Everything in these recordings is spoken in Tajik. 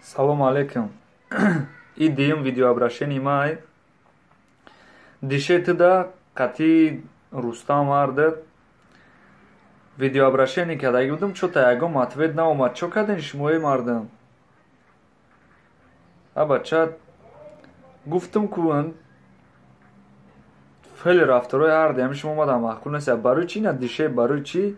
Салом алейкум. И диюм видеообращение май. Дишетида кати Рустам ардед. Видеообращение кардаги будам, чота ягом ответ наомад. Чо кардин шумои мардам? Бача гуфтам кун фели рафторои ҳардиам шумо омадам маъқул нест. Барои чӣ ина дише барои чӣ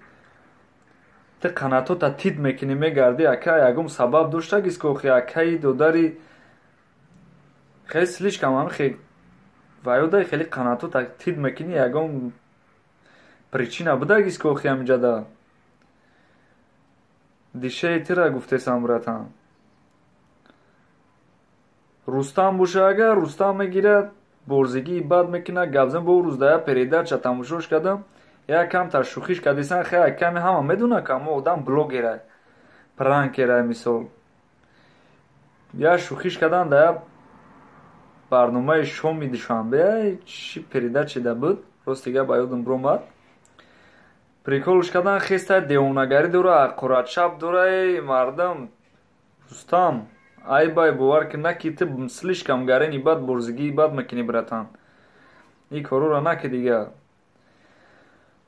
ти қанатота тид мекунӣ мегарди ака ягом сабаб доштагис ки охи акаи додари хеле слишком ами ваёдаи хеле қанатота тид мекунӣ ягом причина будагис ки охи амҷада дишаи тира гуфтесам братан. Рустам боша агар Рустам мегирад борзигии бад мекунад гапзан бо рӯздая передача тамошош кардам. Як камтар шӯхиш кардисан хеле каме ҳама медонад ки мо одам блогера пранкера мисол. Я шӯхиш кардан да як барномаи шоми душанбе чӣ передача да буд ростига ба ёдам биромад. Приколш кардан хеста девонагарӣ дора қуратшаб дора мардам. Рустам ай бай бовар ки наки ти слишком гарени бад борзигии бад мекунӣ братан. И корора наки дига.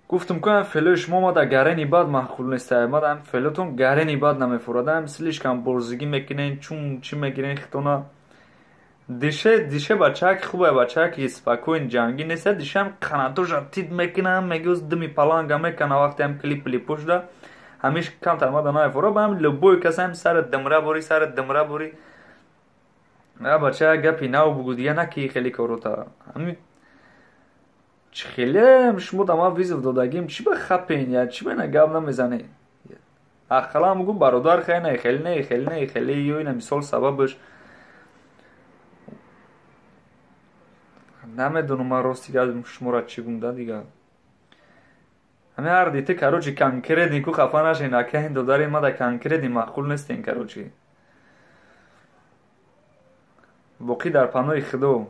Гуфтам ки фелои шумо омада гарени бад маъқул нестае. Мадам фелотон гарени бад намефурад. Слишком борзигӣ мекунен чун чӣ мегирен хитона. Дише бачаки хубе бачаки спокойн ҷангӣ нест. Дишам қанатоша тид мекунам мегӯз дими паланга мекана вақте ам клип пошда. Ҳамиш камтар мада намефурад. Бам любой касам сар димра бори. Бача гапи нав бугу дига наки хеле корота. Ами чӣ хеле шумо дама визов додагим чӣ ба хапен я чӣ бена гап намезанед. Ақалан бугу бародар хеле ёина мисол сабабаш намедонам ман ростига шуморо чӣ гунда дига. ҳами ҳарди ти карочи конкретни ку хафа нашен акаин додари мада конкретни маъқул нестен карочи. боқӣ дар панои худо.